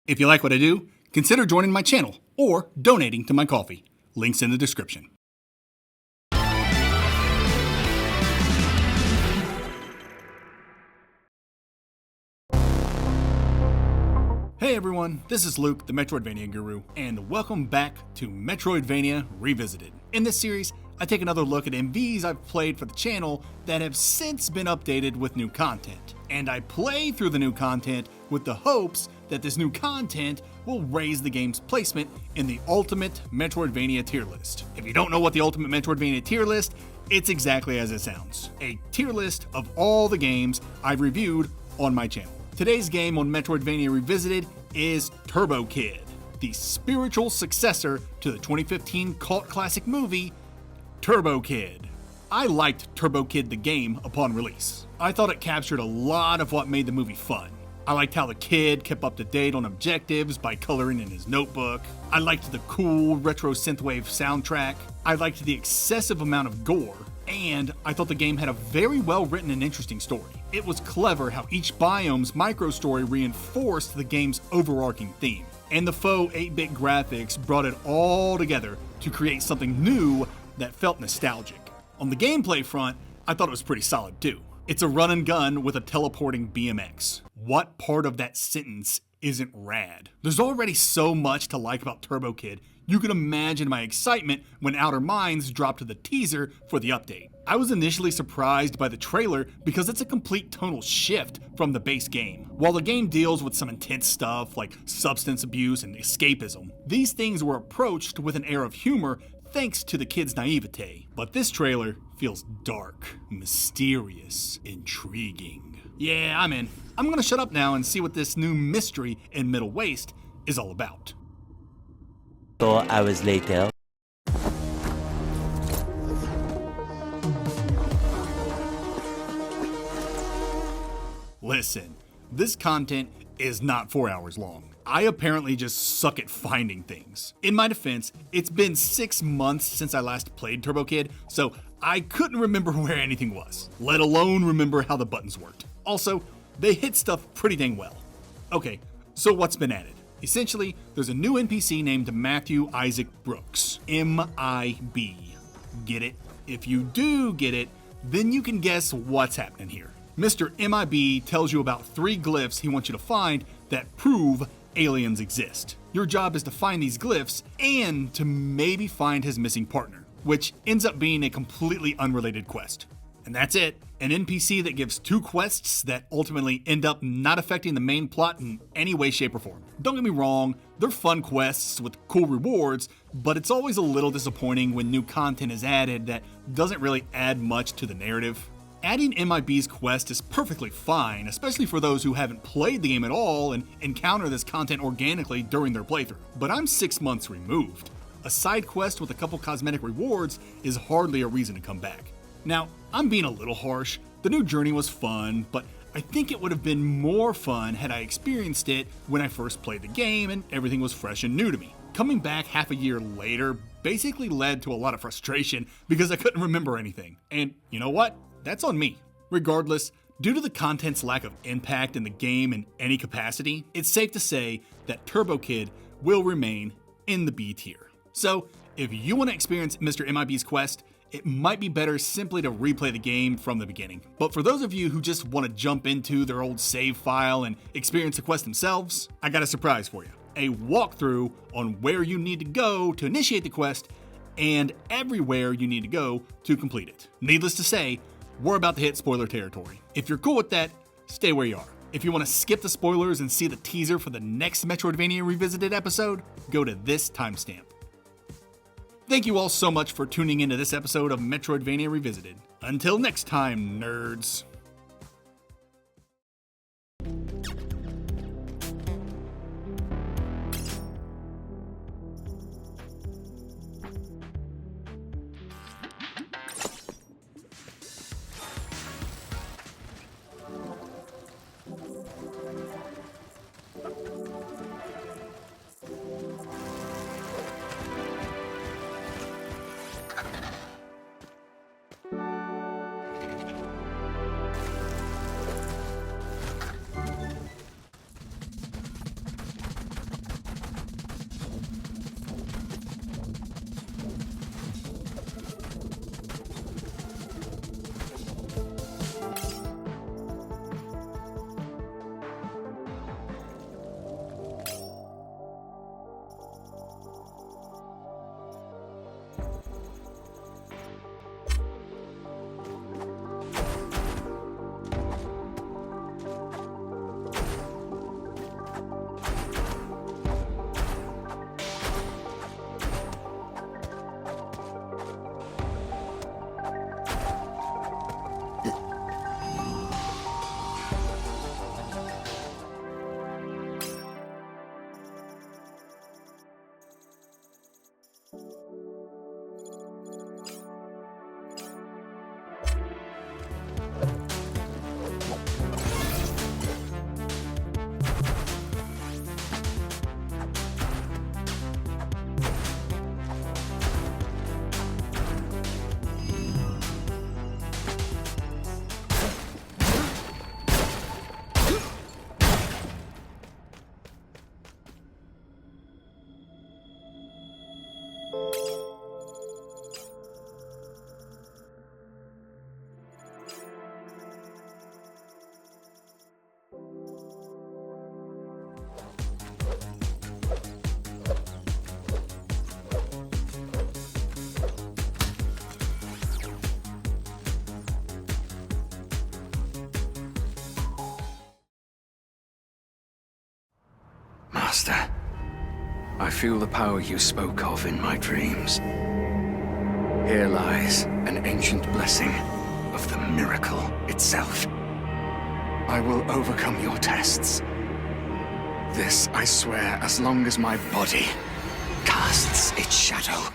If you like what I do, consider joining my channel or donating to my coffee. Links in the description. Hey everyone, this is Luke, the Metroidvania Guru, and welcome back to Metroidvania Revisited. In this series, I take another look at MVs I've played for the channel that have since been updated with new content. And I play through the new content with the hopes that this new content will raise the game's placement in the Ultimate Metroidvania tier list. If you don't know what the Ultimate Metroidvania tier list, it's exactly as it sounds. A tier list of all the games I've reviewed on my channel. Today's game on Metroidvania Revisited is Turbo Kid, the spiritual successor to the 2015 cult classic movie, Turbo Kid. I liked Turbo Kid the game upon release. I thought it captured a lot of what made the movie fun. I liked how the kid kept up to date on objectives by coloring in his notebook. I liked the cool retro synthwave soundtrack. I liked the excessive amount of gore. And I thought the game had a very well written and interesting story. It was clever how each biome's micro-story reinforced the game's overarching theme. And the faux 8-bit graphics brought it all together to create something new that felt nostalgic. On the gameplay front, I thought it was pretty solid too. It's a run and gun with a teleporting BMX. What part of that sentence isn't rad? There's already so much to like about Turbo Kid. You can imagine my excitement when Outer Minds dropped the teaser for the update. I was initially surprised by the trailer because it's a complete tonal shift from the base game. While the game deals with some intense stuff like substance abuse and escapism, these things were approached with an air of humor thanks to the kid's naivete. But this trailer feels dark, mysterious, intriguing. Yeah, I'm in. I'm gonna shut up now and see what this new mystery in Middle Waste is all about. 4 hours later. Listen, this content is not 4 hours long. I apparently just suck at finding things. In my defense, it's been 6 months since I last played Turbo Kid, so I couldn't remember where anything was, let alone remember how the buttons worked. Also, they hit stuff pretty dang well. Okay, so what's been added? Essentially, there's a new NPC named Matthew Isaac Brooks, M.I.B. Get it? If you do get it, then you can guess what's happening here. Mr. M.I.B. tells you about 3 glyphs he wants you to find that prove aliens exist. Your job is to find these glyphs and to maybe find his missing partner, which ends up being a completely unrelated quest. And that's it. An NPC that gives 2 quests that ultimately end up not affecting the main plot in any way, shape, or form. Don't get me wrong, they're fun quests with cool rewards, but it's always a little disappointing when new content is added that doesn't really add much to the narrative. Adding MIB's quest is perfectly fine, especially for those who haven't played the game at all and encounter this content organically during their playthrough. But I'm 6 months removed. A side quest with a couple cosmetic rewards is hardly a reason to come back. Now, I'm being a little harsh. The new journey was fun, but I think it would have been more fun had I experienced it when I first played the game and everything was fresh and new to me. Coming back half a year later basically led to a lot of frustration because I couldn't remember anything. And you know what? That's on me. Regardless, due to the content's lack of impact in the game in any capacity, it's safe to say that Turbo Kid will remain in the B tier. So, if you want to experience Mr. MIB's quest, it might be better simply to replay the game from the beginning. But for those of you who just want to jump into their old save file and experience the quest themselves, I got a surprise for you. A walkthrough on where you need to go to initiate the quest and everywhere you need to go to complete it. Needless to say, we're about to hit spoiler territory. If you're cool with that, stay where you are. If you want to skip the spoilers and see the teaser for the next Metroidvania Revisited episode, go to this timestamp. Thank you all so much for tuning into this episode of Metroidvania Revisited. Until next time, nerds. Master. I feel the power you spoke of in my dreams. Here lies an ancient blessing of the miracle itself. I will overcome your tests. This I swear as long as my body casts its shadow.